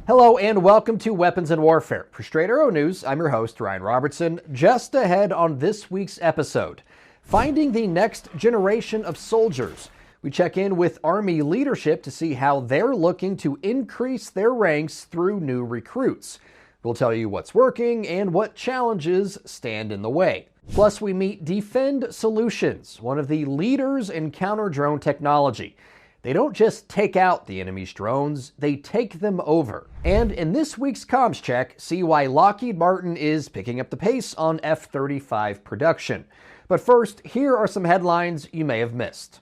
Hello and welcome to Weapons and Warfare. For Straight Arrow News, I'm your host, Ryan Robertson. Just ahead on this week's episode, finding the next generation of soldiers. We check in with Army leadership to see how they're looking to increase their ranks through new recruits. We'll tell you what's working and what challenges stand in the way. Plus, we meet D-Fend Solutions, one of the leaders in counter-drone technology. They don't just take out the enemy's drones, they take them over. And in this week's comms check, see why Lockheed Martin is picking up the pace on F-35 production. But first, here are some headlines you may have missed.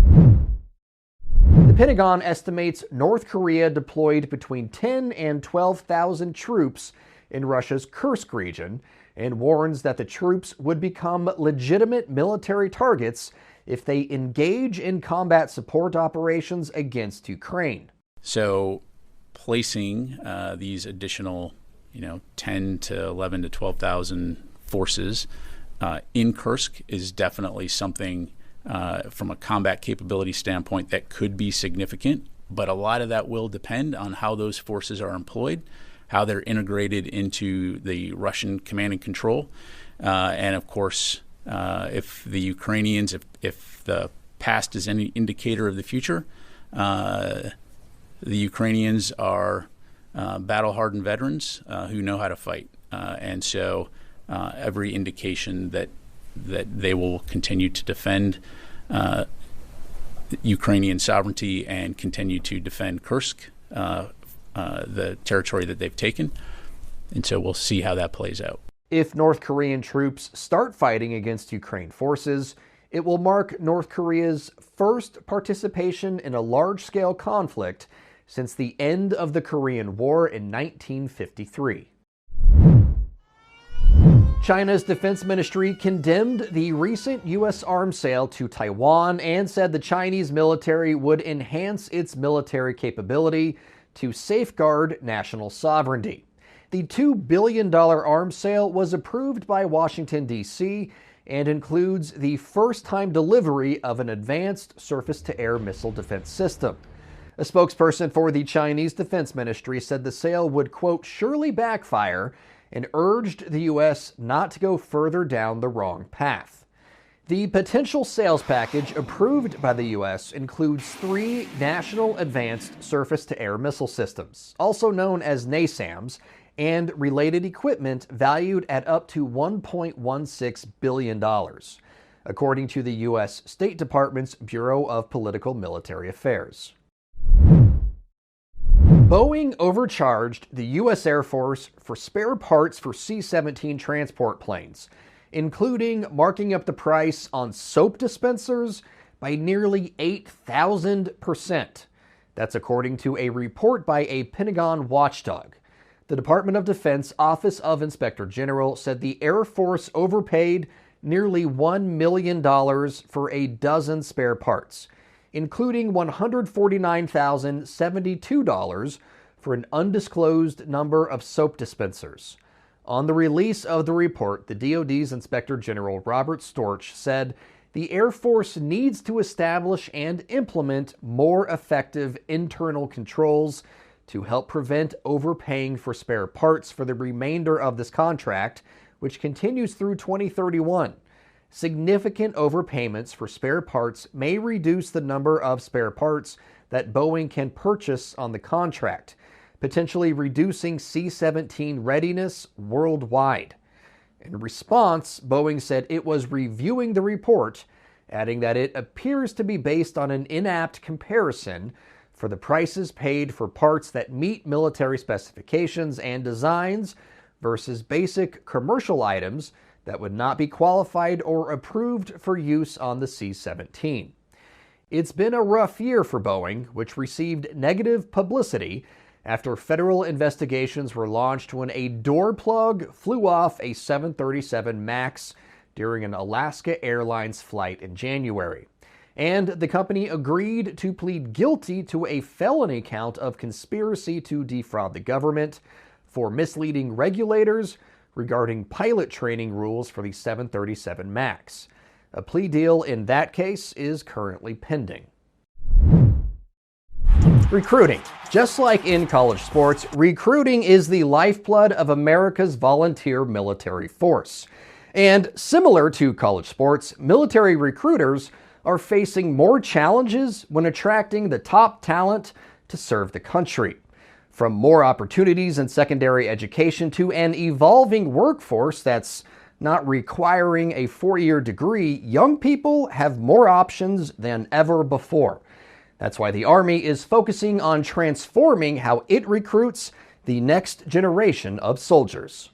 The Pentagon estimates North Korea deployed between 10 and 12,000 troops in Russia's Kursk region and warns that the troops would become legitimate military targets if they engage in combat support operations against Ukraine. So placing these additional, 10 to 11 to 12,000 forces in Kursk is definitely something from a combat capability standpoint that could be significant, but a lot of that will depend on how those forces are employed, how they're integrated into the Russian command and control, and of course, if the Ukrainians, if the past is any indicator of the future, the Ukrainians are battle-hardened veterans who know how to fight, and so every indication that they will continue to defend Ukrainian sovereignty and continue to defend Kursk, the territory that they've taken, and so we'll see how that plays out. If North Korean troops start fighting against Ukraine forces, it will mark North Korea's first participation in a large-scale conflict since the end of the Korean War in 1953. China's defense ministry condemned the recent U.S. arms sale to Taiwan and said the Chinese military would enhance its military capability to safeguard national sovereignty. The $2 billion arms sale was approved by Washington, D.C., and includes the first-time delivery of an advanced surface-to-air missile defense system. A spokesperson for the Chinese Defense Ministry said the sale would, quote, surely backfire, and urged the U.S. not to go further down the wrong path. The potential sales package approved by the U.S. includes 3 National Advanced Surface-to-Air Missile Systems, also known as NASAMS, and related equipment valued at up to $1.16 billion, according to the U.S. State Department's Bureau of Political Military Affairs. Boeing overcharged the U.S. Air Force for spare parts for C-17 transport planes, including marking up the price on soap dispensers by nearly 8,000%. That's according to a report by a Pentagon watchdog. The Department of Defense Office of Inspector General said the Air Force overpaid nearly $1 million for a dozen spare parts, including $149,072 for an undisclosed number of soap dispensers. On the release of the report, the DoD's Inspector General Robert Storch said the Air Force needs to establish and implement more effective internal controls to help prevent overpaying for spare parts for the remainder of this contract, which continues through 2031. Significant overpayments for spare parts may reduce the number of spare parts that Boeing can purchase on the contract, potentially reducing C-17 readiness worldwide. In response, Boeing said it was reviewing the report, adding that it appears to be based on an inapt comparison for the prices paid for parts that meet military specifications and designs versus basic commercial items that would not be qualified or approved for use on the C-17. It's been a rough year for Boeing, which received negative publicity after federal investigations were launched when a door plug flew off a 737 MAX during an Alaska Airlines flight in January. And the company agreed to plead guilty to a felony count of conspiracy to defraud the government for misleading regulators regarding pilot training rules for the 737 MAX. A plea deal in that case is currently pending. Recruiting. Just like in college sports, recruiting is the lifeblood of America's volunteer military force. And similar to college sports, military recruiters are facing more challenges when attracting the top talent to serve the country. From more opportunities in secondary education to an evolving workforce that's not requiring a 4-year degree, young people have more options than ever before. That's why the Army is focusing on transforming how it recruits the next generation of soldiers.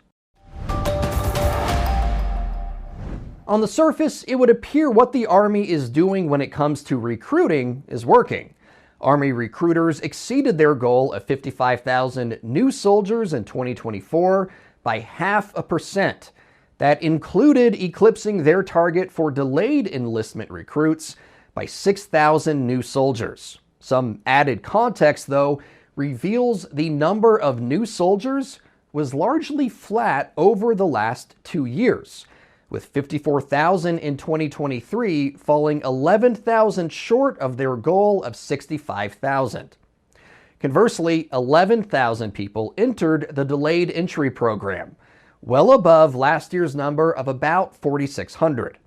On the surface, it would appear what the Army is doing when it comes to recruiting is working. Army recruiters exceeded their goal of 55,000 new soldiers in 2024 by 0.5%. That included eclipsing their target for delayed enlistment recruits by 6,000 new soldiers. Some added context, though, reveals the number of new soldiers was largely flat over the last 2 years, with 54,000 in 2023 falling 11,000 short of their goal of 65,000. Conversely, 11,000 people entered the delayed entry program, well above last year's number of about 4,600.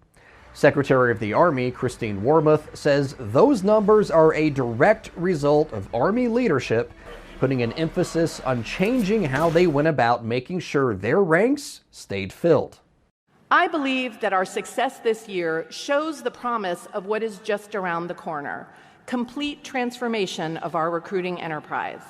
Secretary of the Army Christine Wormuth says those numbers are a direct result of Army leadership putting an emphasis on changing how they went about making sure their ranks stayed filled. I believe that our success this year shows the promise of what is just around the corner: complete transformation of our recruiting enterprise.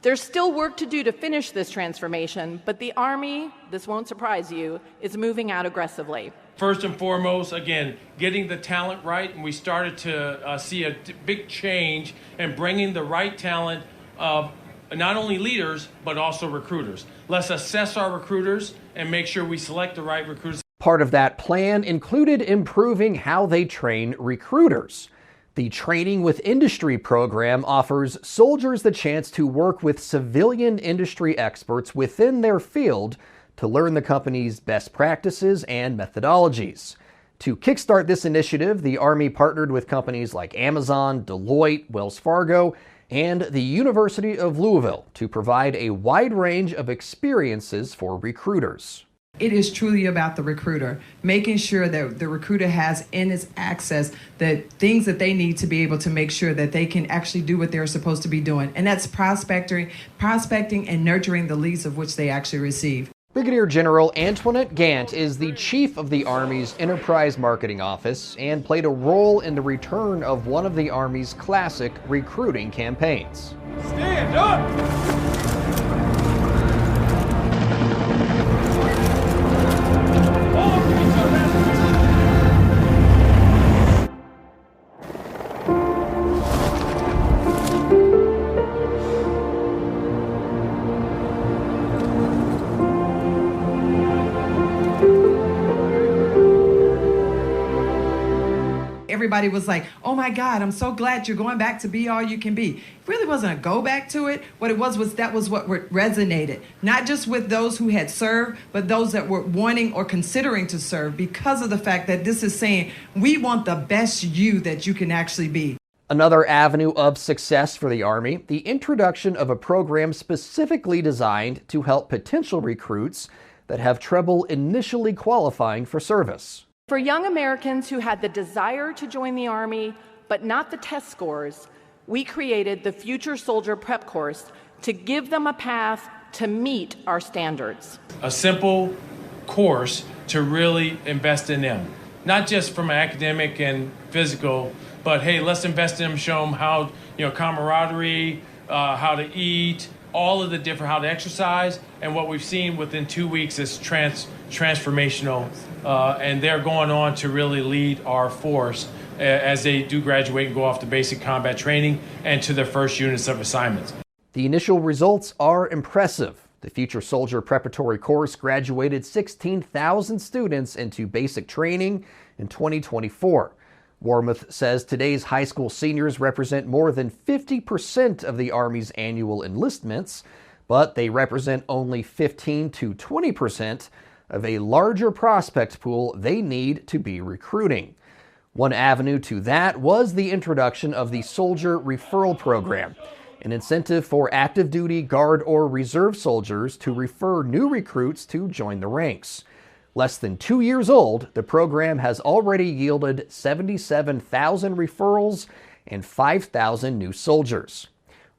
There's still work to do to finish this transformation, but the Army, this won't surprise you, is moving out aggressively. First and foremost, again, getting the talent right, and we started to see a big change in bringing the right talent of not only leaders, but also recruiters. Let's assess our recruiters and make sure we select the right recruiters. Part of that plan included improving how they train recruiters. The Training with Industry program offers soldiers the chance to work with civilian industry experts within their field to learn the company's best practices and methodologies. To kickstart this initiative, the Army partnered with companies like Amazon, Deloitte, Wells Fargo, and the University of Louisville to provide a wide range of experiences for recruiters. It is truly about the recruiter, making sure that the recruiter has in its access the things that they need to be able to make sure that they can actually do what they're supposed to be doing. And that's prospecting and nurturing the leads of which they actually receive. Brigadier General Antoinette Gant is the chief of the Army's Enterprise Marketing Office and played a role in the return of one of the Army's classic recruiting campaigns. Stand up! Everybody was like, oh my God, I'm so glad you're going back to be all you can be. It really wasn't a go back to it. What it was that was what resonated, not just with those who had served, but those that were wanting or considering to serve, because of the fact that this is saying, we want the best you that you can actually be. Another avenue of success for the Army, the introduction of a program specifically designed to help potential recruits that have trouble initially qualifying for service. For young Americans who had the desire to join the Army, but not the test scores, we created the Future Soldier Prep Course to give them a path to meet our standards. A simple course to really invest in them, not just from academic and physical, but hey, let's invest in them, show them how, camaraderie, how to eat, all of the different, how to exercise. And what we've seen within 2 weeks is transformational. And they're going on to really lead our force as they do graduate and go off to basic combat training and to their first units of assignments. The initial results are impressive. The Future Soldier Preparatory Course graduated 16,000 students into basic training in 2024. Wormuth says today's high school seniors represent more than 50% of the Army's annual enlistments, but they represent only 15 to 20% of a larger prospect pool they need to be recruiting. One avenue to that was the introduction of the Soldier Referral Program, an incentive for active duty, guard, or reserve soldiers to refer new recruits to join the ranks. Less than 2 years old, the program has already yielded 77,000 referrals and 5,000 new soldiers.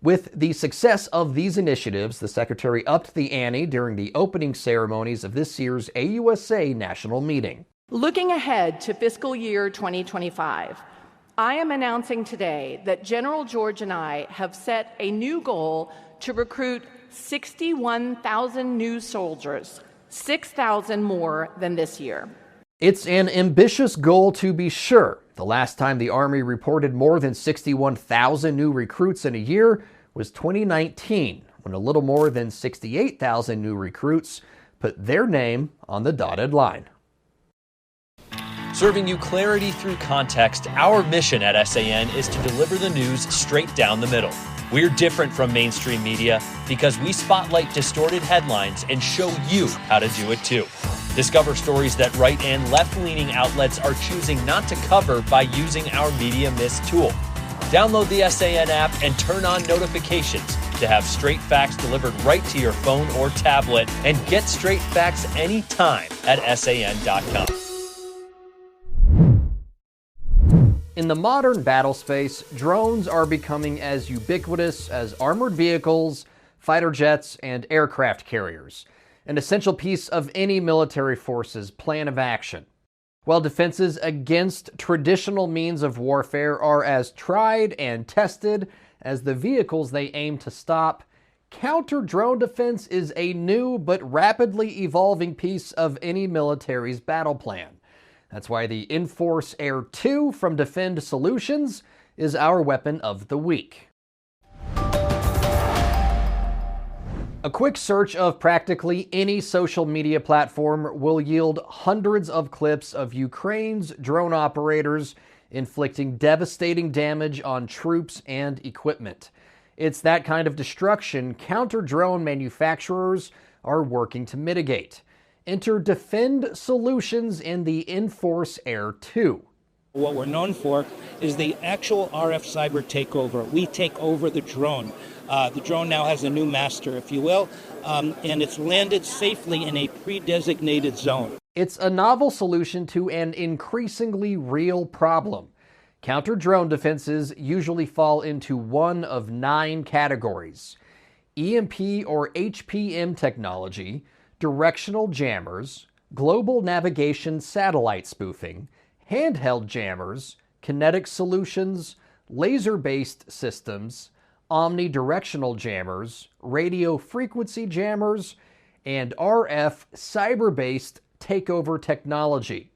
With the success of these initiatives, the Secretary upped the ante during the opening ceremonies of this year's AUSA National Meeting. Looking ahead to fiscal year 2025, I am announcing today that General George and I have set a new goal to recruit 61,000 new soldiers, 6,000 more than this year. It's an ambitious goal to be sure. The last time the Army reported more than 61,000 new recruits in a year was 2019, when a little more than 68,000 new recruits put their name on the dotted line. Serving you clarity through context, our mission at SAN is to deliver the news straight down the middle. We're different from mainstream media because we spotlight distorted headlines and show you how to do it too. Discover stories that right and left-leaning outlets are choosing not to cover by using our Media Miss tool. Download the SAN app and turn on notifications to have straight facts delivered right to your phone or tablet, and get straight facts anytime at SAN.com. In the modern battle space, drones are becoming as ubiquitous as armored vehicles, fighter jets, and aircraft carriers, an essential piece of any military force's plan of action. While defenses against traditional means of warfare are as tried and tested as the vehicles they aim to stop, counter-drone defense is a new but rapidly evolving piece of any military's battle plan. That's why the AirEnforce Air 2 from D-Fend Solutions is our weapon of the week. A quick search of practically any social media platform will yield hundreds of clips of Ukraine's drone operators inflicting devastating damage on troops and equipment. It's that kind of destruction counter-drone manufacturers are working to mitigate. Enter D-Fend Solutions in the AirEnforce Air 2. What we're known for is the actual RF cyber takeover. We take over the drone. The drone now has a new master, if you will, and it's landed safely in a pre-designated zone. It's a novel solution to an increasingly real problem. Counter-drone defenses usually fall into one of 9 categories: EMP or HPM technology, directional jammers, global navigation satellite spoofing, handheld jammers, kinetic solutions, laser-based systems, omnidirectional jammers, radio frequency jammers, and RF cyber-based takeover technology.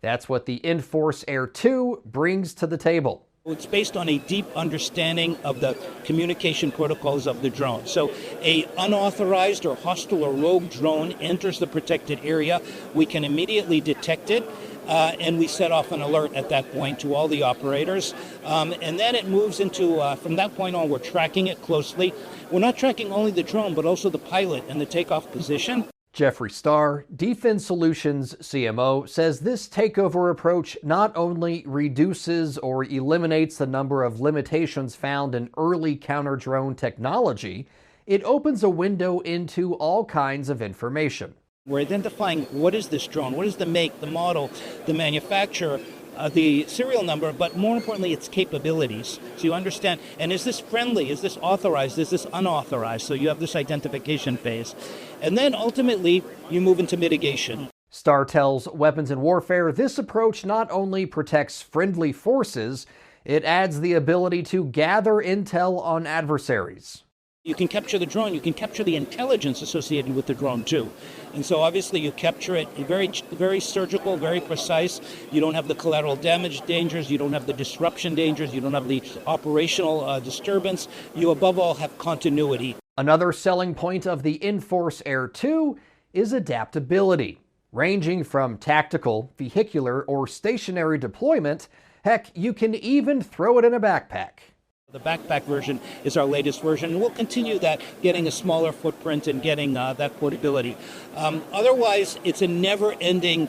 That's what the AirEnforce Air 2 brings to the table. It's based on a deep understanding of the communication protocols of the drone. So a unauthorized or hostile or rogue drone enters the protected area. We can immediately detect it, and we set off an alert at that point to all the operators. And then it moves into, from that point on, we're tracking it closely. We're not tracking only the drone, but also the pilot and the takeoff position. Jeffrey Starr, D-Fend Solutions CMO, says this takeover approach not only reduces or eliminates the number of limitations found in early counter-drone technology, it opens a window into all kinds of information. We're identifying what is this drone, what is the make, the model, the manufacturer, the serial number, but more importantly, its capabilities. So you understand, and is this friendly, is this authorized, is this unauthorized? So you have this identification phase. And then ultimately, you move into mitigation. Starr tells Weapons and Warfare this approach not only protects friendly forces, it adds the ability to gather intel on adversaries. You can capture the drone, you can capture the intelligence associated with the drone too. And so obviously you capture it very, very surgical, very precise. You don't have the collateral damage dangers, you don't have the disruption dangers, you don't have the operational disturbance. You above all have continuity. Another selling point of the AirEnforce Air 2 is adaptability. Ranging from tactical, vehicular, or stationary deployment, heck, you can even throw it in a backpack. The backpack version is our latest version, and we'll continue that, getting a smaller footprint and getting that portability. Otherwise, it's a never-ending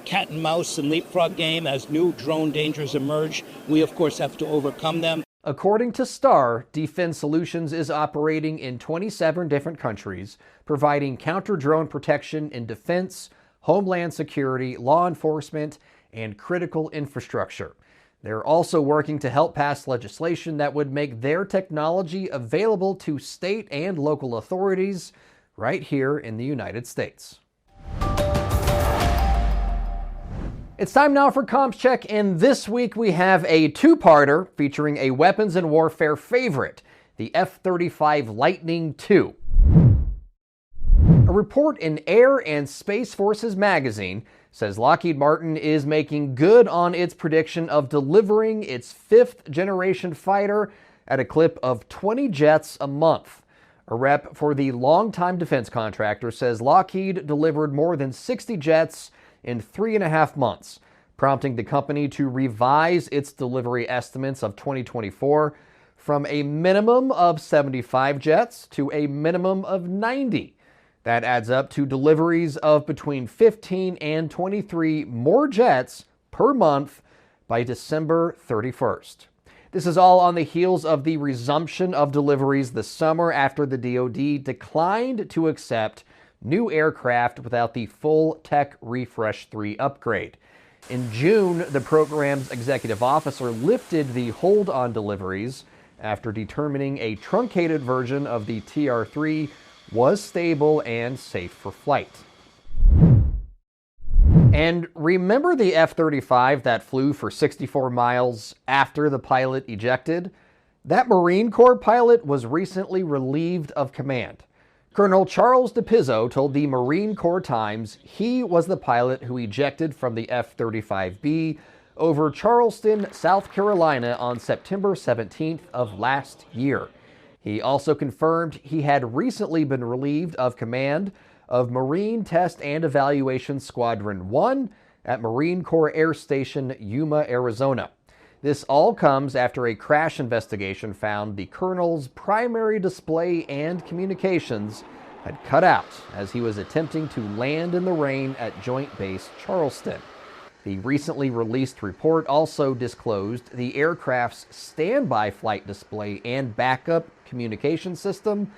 cat and mouse and leapfrog game. As new drone dangers emerge, we of course have to overcome them. According to Star, D-Fend Solutions is operating in 27 different countries, providing counter-drone protection in defense, homeland security, law enforcement, and critical infrastructure. They're also working to help pass legislation that would make their technology available to state and local authorities right here in the United States. It's time now for Comms Check, and this week we have a two-parter featuring a weapons and warfare favorite, the F-35 Lightning II. A report in Air and Space Forces magazine says Lockheed Martin is making good on its prediction of delivering its fifth-generation fighter at a clip of 20 jets a month. A rep for the longtime defense contractor says Lockheed delivered more than 60 jets in 3.5 months, prompting the company to revise its delivery estimates of 2024 from a minimum of 75 jets to a minimum of 90. That adds up to deliveries of between 15 and 23 more jets per month by December 31st. This is all on the heels of the resumption of deliveries this summer after the DoD declined to accept new aircraft without the full Tech Refresh 3 upgrade. In June, the program's executive officer lifted the hold on deliveries after determining a truncated version of the TR-3 was stable and safe for flight. And remember the F-35 that flew for 64 miles after the pilot ejected? That Marine Corps pilot was recently relieved of command. Colonel Charles DePizzo told the Marine Corps Times he was the pilot who ejected from the F-35B over Charleston, South Carolina on September 17th of last year. He also confirmed he had recently been relieved of command of Marine Test and Evaluation Squadron 1 at Marine Corps Air Station Yuma, Arizona. This all comes after a crash investigation found the colonel's primary display and communications had cut out as he was attempting to land in the rain at Joint Base Charleston. The recently released report also disclosed the aircraft's standby flight display and backup communication system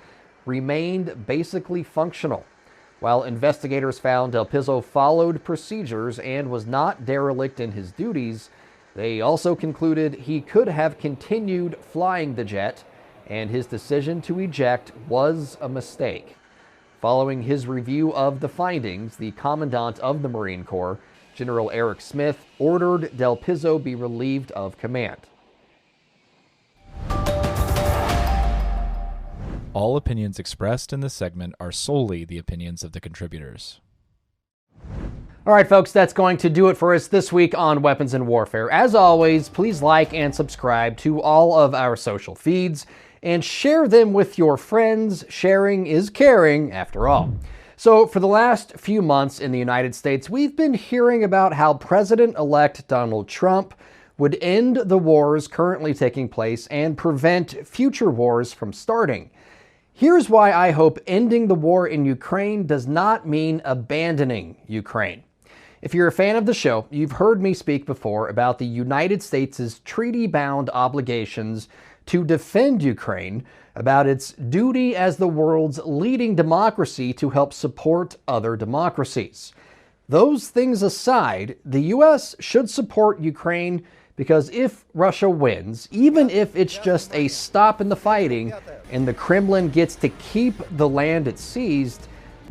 remained basically functional. While investigators found Del Pizzo followed procedures and was not derelict in his duties, they also concluded he could have continued flying the jet, and his decision to eject was a mistake. Following his review of the findings, the Commandant of the Marine Corps, General Eric Smith, ordered Del Pizzo be relieved of command. All opinions expressed in this segment are solely the opinions of the contributors. All right, folks, that's going to do it for us this week on Weapons and Warfare. As always, please like and subscribe to all of our social feeds and share them with your friends. Sharing is caring, after all. So for the last few months in the United States, we've been hearing about how President-elect Donald Trump would end the wars currently taking place and prevent future wars from starting. Here's why I hope ending the war in Ukraine does not mean abandoning Ukraine. If you're a fan of the show, you've heard me speak before about the United States' treaty-bound obligations to defend Ukraine, about its duty as the world's leading democracy to help support other democracies. Those things aside, the U.S. should support Ukraine because if Russia wins, even if it's just a stop in the fighting and the Kremlin gets to keep the land it seized,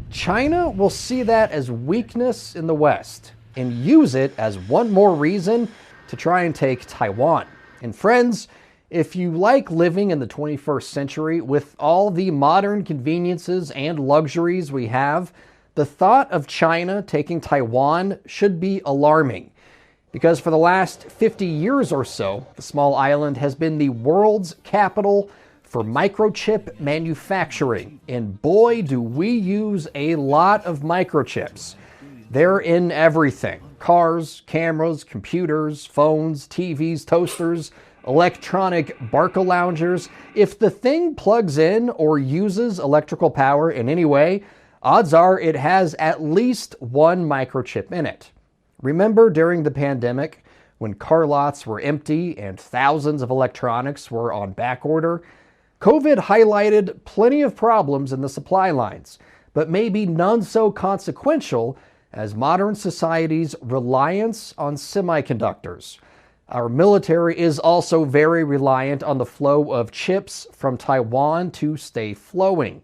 China will see that as weakness in the West and use it as one more reason to try and take Taiwan. And friends, if you like living in the 21st century with all the modern conveniences and luxuries we have, the thought of China taking Taiwan should be alarming. Because for the last 50 years or so, the small island has been the world's capital for microchip manufacturing. And boy, do we use a lot of microchips. They're in everything. Cars, cameras, computers, phones, TVs, toasters, electronic Barca loungers. If the thing plugs in or uses electrical power in any way, odds are it has at least one microchip in it. Remember during the pandemic when car lots were empty and thousands of electronics were on back order? COVID highlighted plenty of problems in the supply lines, but maybe none so consequential as modern society's reliance on semiconductors. Our military is also very reliant on the flow of chips from Taiwan to stay flowing.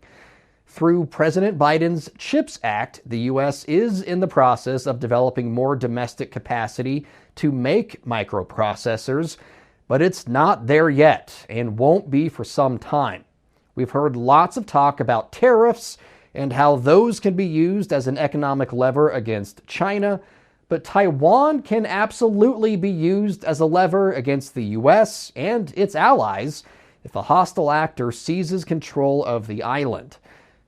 Through President Biden's CHIPS Act, the U.S. is in the process of developing more domestic capacity to make microprocessors, but it's not there yet and won't be for some time. We've heard lots of talk about tariffs and how those can be used as an economic lever against China, but Taiwan can absolutely be used as a lever against the U.S. and its allies if a hostile actor seizes control of the island.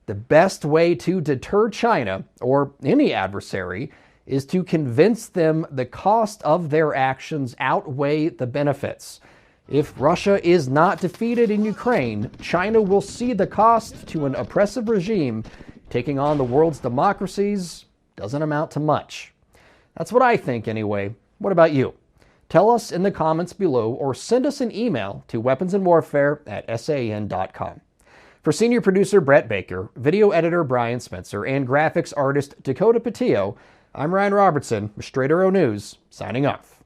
The best way to deter China, or any adversary, is to convince them the cost of their actions outweigh the benefits. If Russia is not defeated in Ukraine, China will see the cost to an oppressive regime taking on the world's democracies doesn't amount to much. That's what I think anyway. What about you? Tell us in the comments below or send us an email to weaponsandwarfare@san.com. For senior producer Brett Baker, video editor Brian Spencer, and graphics artist Dakota Patillo, I'm Ryan Robertson with Straight Arrow News, signing off.